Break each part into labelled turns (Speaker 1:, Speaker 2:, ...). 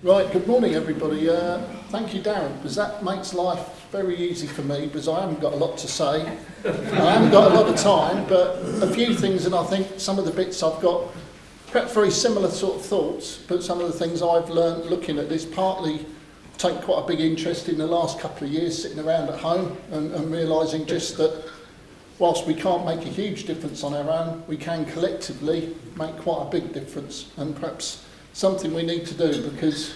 Speaker 1: Right, good morning everybody. Thank you Darren, because that makes life very easy for me because I haven't got a lot to say. I haven't got a lot of time, but a few things, and I think some of the bits I've got perhaps very similar sort of thoughts, but some of the things I've learned looking at this, partly take quite a big interest in the last couple of years sitting around at home and realising just that whilst we can't make a huge difference on our own, we can collectively make quite a big difference, and perhaps something we need to do, because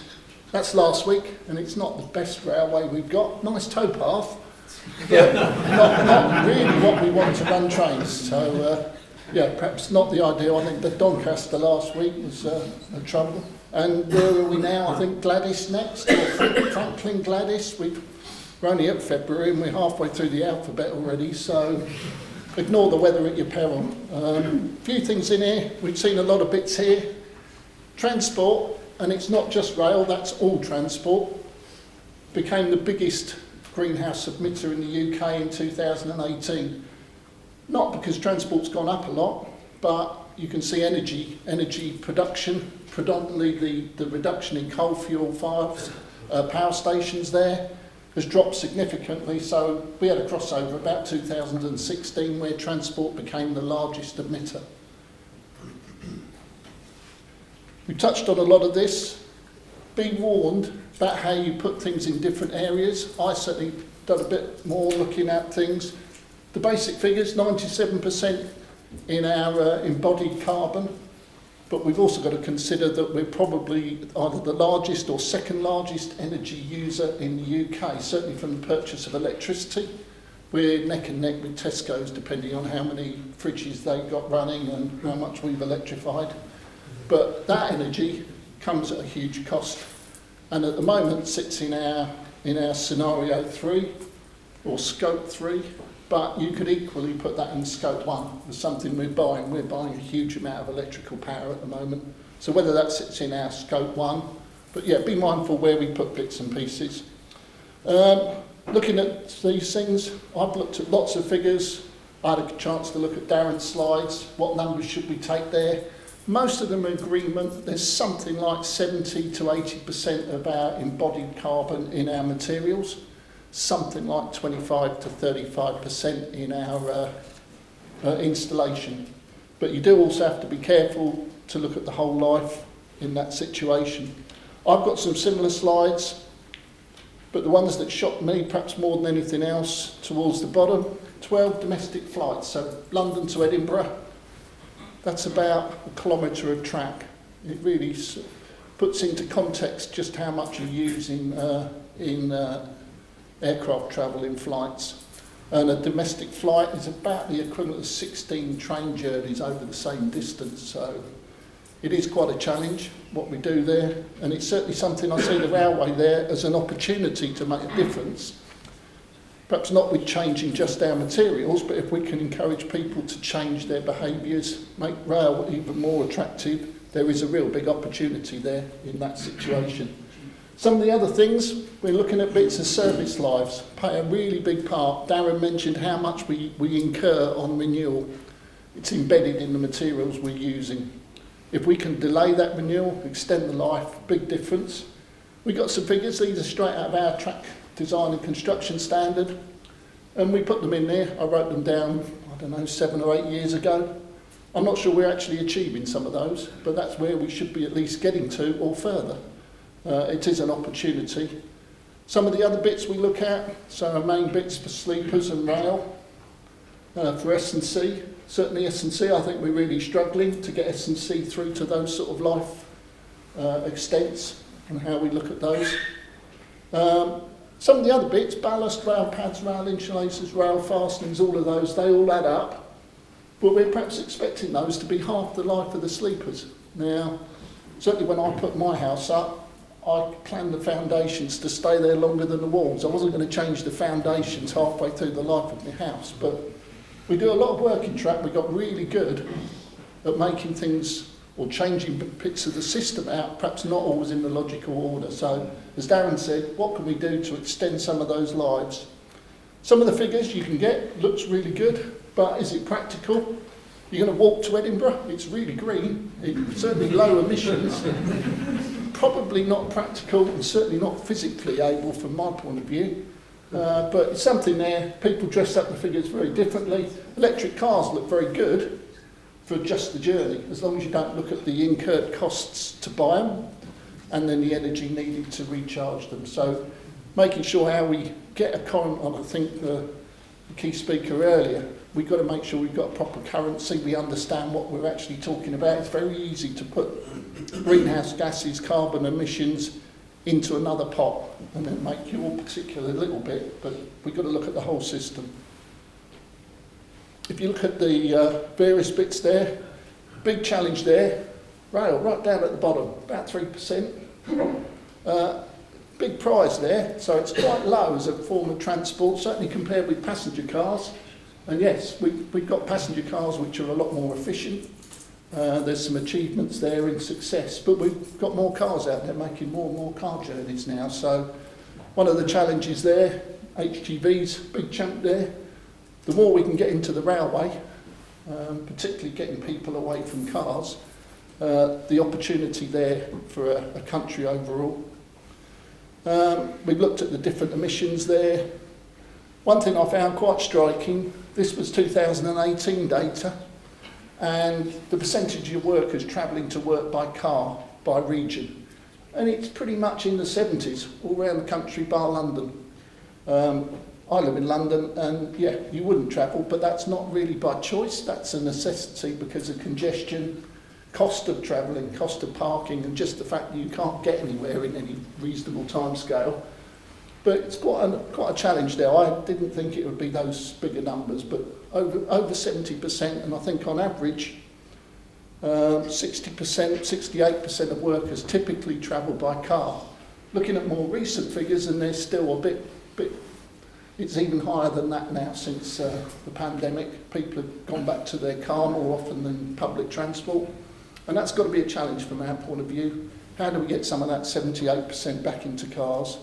Speaker 1: that's last week and it's not the best railway we've got. Nice towpath, but not really what we want to run trains. So yeah, perhaps not the ideal. I think the Doncaster last week was a trouble. And where are we now? I think Gladys next, or Franklin Gladys. We're only at February and we're halfway through the alphabet already, so ignore the weather at your peril. A few things in here. We've seen a lot of bits here. Transport, and it's not just rail, that's all transport, became the biggest greenhouse emitter in the UK in 2018. Not because transport's gone up a lot, but you can see energy production, predominantly the reduction in coal fuel fires, power stations there, has dropped significantly. So we had a crossover about 2016 where transport became the largest emitter. We touched on a lot of this. Be warned about how you put things in different areas. I certainly done a bit more looking at things. The basic figures, 97% in our embodied carbon, but we've also got to consider that we're probably either the largest or second largest energy user in the UK, certainly from the purchase of electricity. We're neck and neck with Tesco's, depending on how many fridges they've got running and how much we've electrified. But that energy comes at a huge cost, and at the moment sits in our scenario 3 or scope 3, but you could equally put that in scope 1 as something we're buying. We're buying a huge amount of electrical power at the moment, so whether that sits in our scope 1, but yeah, be mindful where we put bits and pieces. Looking at these things, I've looked at lots of figures. I had a chance to look at Darren's slides. What numbers should we take there? Most of them are agreement. There's something like 70 to 80% of our embodied carbon in our materials, something like 25 to 35% in our installation. But you do also have to be careful to look at the whole life in that situation. I've got some similar slides, but the ones that shocked me perhaps more than anything else, towards the bottom, 12 domestic flights, so London to Edinburgh. That's about a kilometre of track. It really puts into context just how much you use in aircraft travel in flights. And a domestic flight is about the equivalent of 16 train journeys over the same distance. So it is quite a challenge what we do there. And it's certainly something I see the railway there as an opportunity to make a difference. Perhaps not with changing just our materials, but if we can encourage people to change their behaviours, make rail even more attractive, there is a real big opportunity there in that situation. Some of the other things, we're looking at bits of service lives, play a really big part. Darren mentioned how much we incur on renewal. It's embedded in the materials we're using. If we can delay that renewal, extend the life, big difference. We've got some figures, these are straight out of our track design and construction standard, and we put them in there. I wrote them down, I don't know, 7 or 8 years ago. I'm not sure we're actually achieving some of those, but that's where we should be at least getting to or further. It is an opportunity. Some of the other bits we look at, so our main bits for sleepers and rail, for S&C, certainly S&C, I think we're really struggling to get S&C through to those sort of life extents and how we look at those. Some of the other bits, ballast, rail pads, rail insulators, rail fastenings, all of those, they all add up. But we're perhaps expecting those to be half the life of the sleepers. Now, certainly when I put my house up, I planned the foundations to stay there longer than the walls. I wasn't going to change the foundations halfway through the life of my house. But we do a lot of work in track. We got really good at making things or changing bits of the system out, perhaps not always in the logical order. So, as Darren said, what can we do to extend some of those lives? Some of the figures you can get, looks really good, but is it practical? You're going to walk to Edinburgh, it's really green, it's certainly low emissions. probably not practical and certainly not physically able from my point of view. But it's something there. People dress up the figures very differently. Electric cars look very good for just the journey, as long as you don't look at the incurred costs to buy them and then the energy needed to recharge them. So making sure how we get a current on, I think the key speaker earlier, we've got to make sure we've got a proper currency, we understand what we're actually talking about. It's very easy to put greenhouse gases, carbon emissions into another pot and then make your particular little bit, but we've got to look at the whole system. If you look at the various bits there, big challenge there, rail right down at the bottom, about 3%. Big prize there, so it's quite low as a form of transport, certainly compared with passenger cars. And yes, we've got passenger cars which are a lot more efficient. There's some achievements there in success, but we've got more cars out there making more and more car journeys now. So one of the challenges there, HGVs, big chunk there. The more we can get into the railway, particularly getting people away from cars, the opportunity there for a country overall. We've looked at the different emissions there. One thing I found quite striking, this was 2018 data, and the percentage of workers travelling to work by car, by region. And it's pretty much in the 70s, all around the country bar London. I live in London, and yeah, you wouldn't travel, but that's not really by choice, that's a necessity because of congestion, cost of travelling, cost of parking, and just the fact that you can't get anywhere in any reasonable time scale. But it's quite a challenge there. I didn't think it would be those bigger numbers, but over 70%, and I think on average 60%, 68% of workers typically travel by car. Looking at more recent figures, and they're still a bit it's even higher than that now since the pandemic. People have gone back to their car more often than public transport, and that's got to be a challenge from our point of view. How do we get some of that 78% back into cars?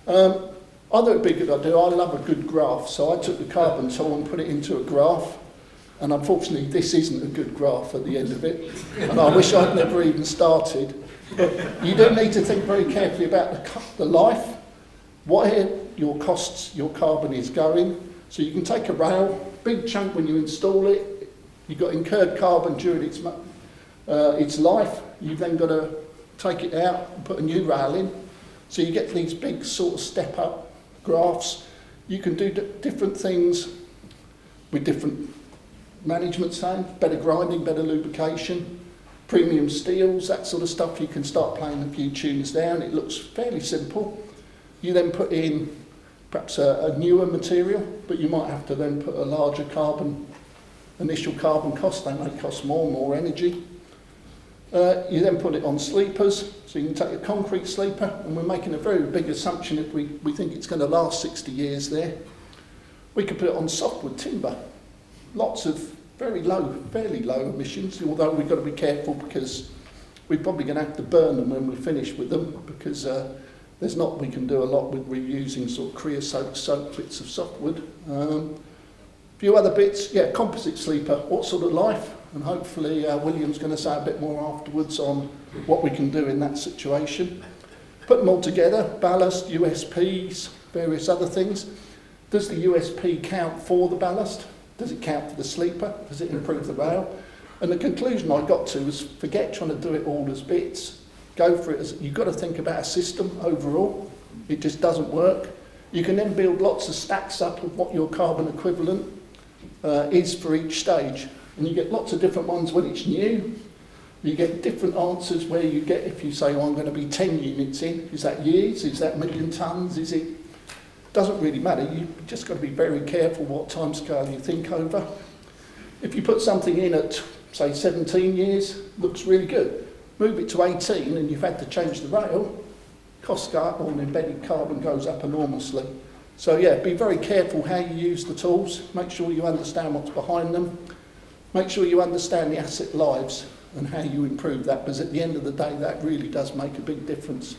Speaker 1: I thought it'd be a good idea. I love a good graph, so I took the carbon tool and put it into a graph, and unfortunately this isn't a good graph at the end of it, and I wish I'd never even started. But you do need to think very carefully about the life, where your costs, your carbon is going. So you can take a rail, big chunk when you install it, you've got incurred carbon during its life, you've then got to take it out and put a new rail in. So you get these big sort of step up graphs. You can do different things with different management, saying better grinding, better lubrication, premium steels, that sort of stuff. You can start playing a few tunes down. It looks fairly simple. You then put in perhaps a newer material, but you might have to then put a larger initial carbon cost. They may cost more energy. You then put it on sleepers, so you can take a concrete sleeper, and we're making a very big assumption if we think it's going to last 60 years there. We could put it on softwood timber. Lots of fairly low emissions, although we've got to be careful because we're probably going to have to burn them when we finish with them, because we can do a lot with reusing sort of creosote soaked bits of softwood. A few other bits, yeah, composite sleeper, what sort of life? And hopefully William's going to say a bit more afterwards on what we can do in that situation. Put them all together, ballast, USPs, various other things. Does the USP count for the ballast? Does it count for the sleeper? Does it improve the rail? And the conclusion I got to was forget trying to do it all as bits. Go for it as, you've got to think about a system overall. It just doesn't work. You can then build lots of stacks up of what your carbon equivalent is for each stage. And you get lots of different ones when it's new. You get different answers where you get, if you say, I'm going to be 10 units in, is that years? Is that million tonnes? Is it? Doesn't really matter. You've just got to be very careful what timescale you think over. If you put something in at, say, 17 years, looks really good. Move it to 18 and you've had to change the rail, costs go up, or an embedded carbon goes up enormously. So yeah, be very careful how you use the tools. Make sure you understand what's behind them. Make sure you understand the asset lives and how you improve that, because at the end of the day, that really does make a big difference.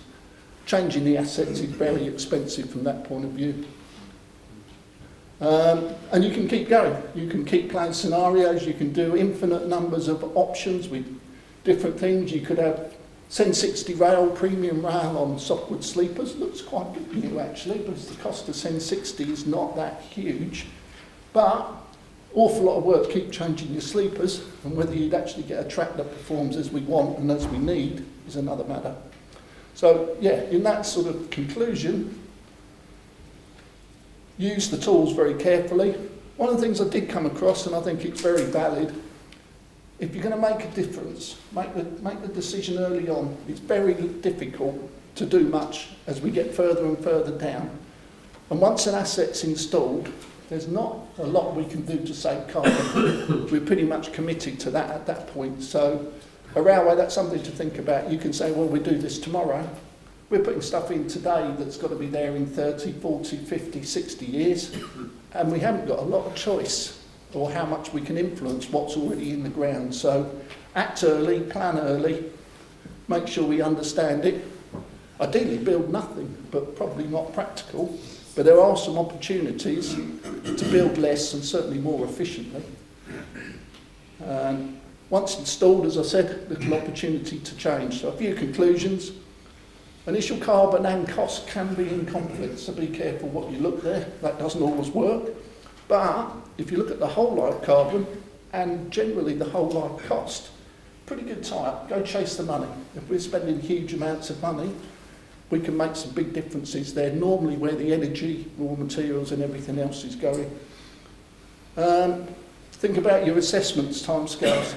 Speaker 1: Changing the assets is very expensive from that point of view. And you can keep going. You can keep playing scenarios. You can do infinite numbers of options with different things. You could have Sen 60 rail, premium rail on softwood sleepers, looks quite good new actually, because the cost of Sen 60 is not that huge. But awful lot of work, keep changing your sleepers, and whether you'd actually get a track that performs as we want and as we need is another matter. So yeah, in that sort of conclusion, use the tools very carefully. One of the things I did come across, and I think it's very valid, if you're going to make a difference, make the decision early on. It's very difficult to do much as we get further and further down. And once an asset's installed, there's not a lot we can do to save carbon. We're pretty much committed to that at that point. So a railway, that's something to think about. You can say, well, we do this tomorrow. We're putting stuff in today that's got to be there in 30, 40, 50, 60 years, and we haven't got a lot of choice or how much we can influence what's already in the ground. So act early, plan early, make sure we understand it. Ideally build nothing, but probably not practical. But there are some opportunities to build less and certainly more efficiently. Once installed, as I said, little opportunity to change. So a few conclusions. Initial carbon and cost can be in conflict, so be careful what you look there. That doesn't always work. But if you look at the whole life carbon and generally the whole life cost, pretty good tie-up. Go chase the money. If we're spending huge amounts of money, we can make some big differences there, normally where the energy, raw materials and everything else is going. Think about your assessments, timescales.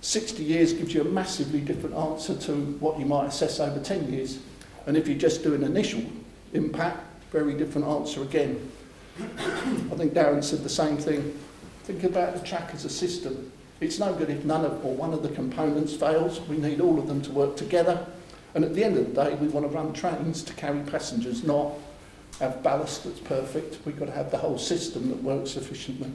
Speaker 1: 60 years gives you a massively different answer to what you might assess over 10 years. And if you just do an initial impact, very different answer again. I think Darren said the same thing. Think about the track as a system. It's no good if none of or one of the components fails. We need all of them to work together. And at the end of the day, we want to run trains to carry passengers, not have ballast that's perfect. We've got to have the whole system that works efficiently.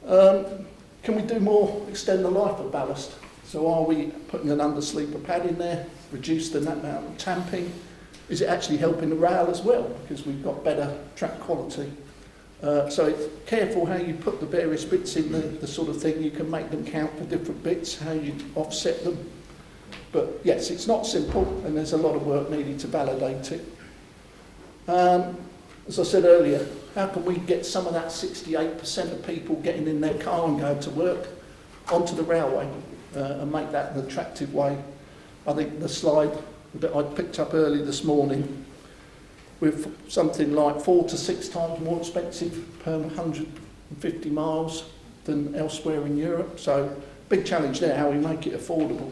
Speaker 1: Can we do more, extend the life of ballast? So are we putting an undersleeper pad in there, reduce the amount of tamping? Is it actually helping the rail as well? Because we've got better track quality. So it's careful how you put the various bits in the sort of thing. You can make them count for different bits, how you offset them. But yes, it's not simple, and there's a lot of work needed to validate it. As I said earlier, how can we get some of that 68% of people getting in their car and going to work onto the railway and make that an attractive way? I think the slide that I picked up early this morning, with something like 4 to 6 times more expensive per 150 miles than elsewhere in Europe. So big challenge there, how we make it affordable.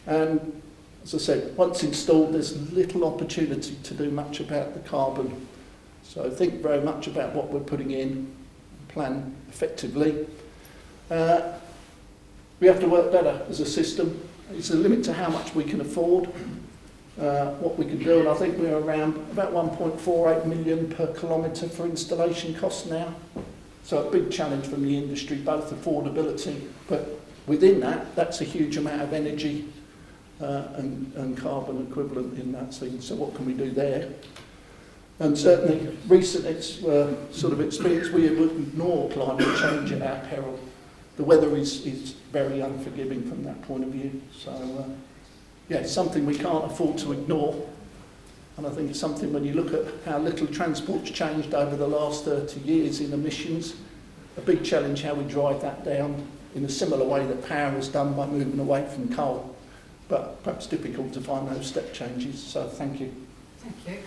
Speaker 1: And as I said, once installed, there's little opportunity to do much about the carbon. So think very much about what we're putting in, plan effectively. We have to work better as a system. It's a limit to how much we can afford, what we can do, and I think we're around about 1.48 million per kilometre for installation costs now. So a big challenge from the industry, both affordability, but within that, that's a huge amount of energy and carbon equivalent in that thing. So what can we do there? And certainly recent sort of experience, we would ignore climate change at our peril. The weather is very unforgiving from that point of view. So yeah, it's something we can't afford to ignore. And I think it's something when you look at how little transport's changed over the last 30 years in emissions, a big challenge how we drive that down in a similar way that power has done by moving away from coal. But perhaps difficult to find those step changes. So thank you.
Speaker 2: Thank you.